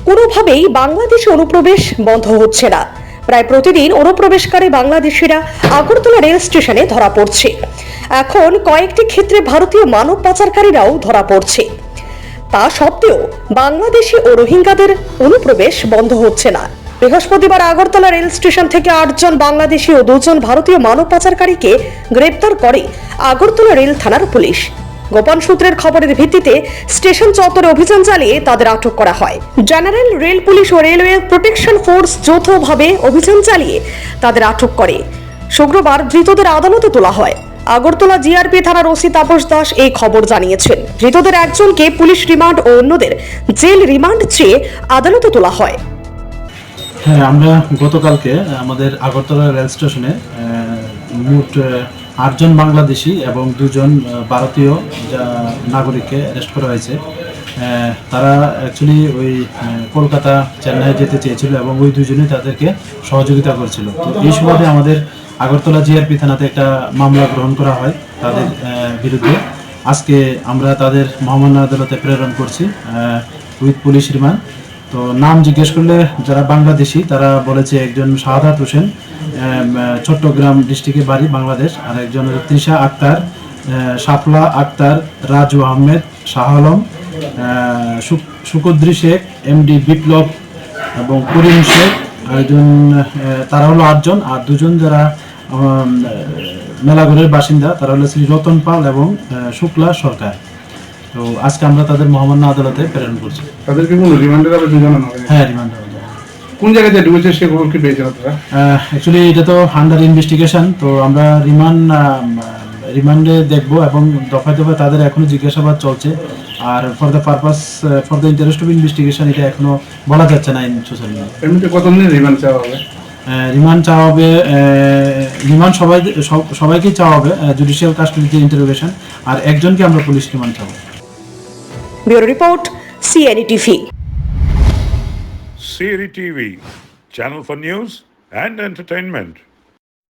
কোনোভাবেই বাংলাদেশে অনুপ্রবেশ বন্ধ হচ্ছে না। প্রায় প্রতিদিন অনুপ্রবেশকারী বাংলাদেশিরা আগরতলা রেল স্টেশনে ধরা পড়ছে। এখন কয়েকটি ক্ষেত্রে ভারতীয় মানব পাচারকারীরাও ধরা পড়ছে। তা সত্ত্বেও বাংলাদেশি ও রোহিঙ্গাদের অনুপ্রবেশ বন্ধ হচ্ছে না। বৃহস্পতিবার আগরতলা রেল স্টেশন থেকে 8 জন বাংলাদেশি ও 2 জন ভারতীয় মানব পাচারকারীকে গ্রেপ্তার করে আগরতলা রেল থানার পুলিশ। গোপন সূত্রের খবরের ভিত্তিতে স্টেশন চত্বরে অভিযান চালিয়ে তাদের আটক করা হয়। জেনারেল রেল পুলিশ ও রেলওয়ে প্রোটেকশন ফোর্স যৌথভাবে অভিযান চালিয়ে তাদের আটক করে। শুক্রবার ধৃতদের আদালতে তোলা হয়। আগরতলা জিআরপি থানার ওসি তাপস দাস এই খবর জানিয়েছেন। ধৃতদের একজনকে পুলিশ রিমান্ড ও অন্যদের জেল রিমান্ড চেয়ে আদালতে তোলা হয়। হ্যাঁ, আমরা গতকালকে আমাদের আগরতলা রেল স্টেশনে মোট 8 জন বাংলাদেশি এবং 2 জন ভারতীয় নাগরিককে অ্যারেস্ট করা হয়েছে। তারা অ্যাকচুয়ালি ওই কলকাতা চেন্নাই যেতে চেয়েছিল এবং ওই 2 জনই তাদেরকে সহযোগিতা করছিল। তো এই সুবাদে আমাদের আগরতলা জিআরপি থানাতে একটা মামলা গ্রহণ করা হয় তাদের বিরুদ্ধে। আজকে আমরা তাদের মহামান্য আদালতে প্রেরণ করছি উইথ পুলিশ রিমান্ড। তো নাম জিজ্ঞেস করলে যারা বাংলাদেশি তারা বলেছে একজন শাহাদাত হোসেন, চট্টগ্রাম ডিস্ট্রিক্টে বাড়ি বাংলাদেশ, আর একজন তৃষা আক্তার, শাপলা আক্তার, রাজু আহমেদ, শাহ আলম, সুকদ্রি শেখ, এমডি বিপ্লব এবং করিম শেখ। একজন তারা হলো 8 জন, আর 2 জন যারা মেলাঘরের বাসিন্দা তারা হলো শ্রী রতন পাল এবং শুক্লা সরকার। তো আজকে আমরা তাদের মহামান্য আদালতে প্রেরণ করছি। তাদেরকে কোনো রিমান্ডের আবেদন জানানো হবে? হ্যাঁ, রিমান্ডের আবেদন। কোন জায়গাতে ঢুকেছে সে খবর কি পেয়েছেন আপনারা? অ্যাকচুয়ালি এটা তো আন্ডার ইনভেস্টিগেশন, তো আমরা রিমান্ডে দেখব এবং দফায় দফায় তাদের এখনো জিজ্ঞাসাবাদ চলছে। আর for the interest of investigation এটা এখনো বলা যাচ্ছে না ইন সোশ্যাল মিডিয়া। এমনিতে কতদিনের রিমান্ড চাওয়া হবে? রিমান্ড সবাইকেই চাওয়া হবে, জুডিশিয়াল কাস্টডিতে ইন্টারোগেশন, আর একজনকে আমরা পুলিশ রিমান্ড চাবো। Bureau report, CNE TV. CNE TV, channel for news and entertainment.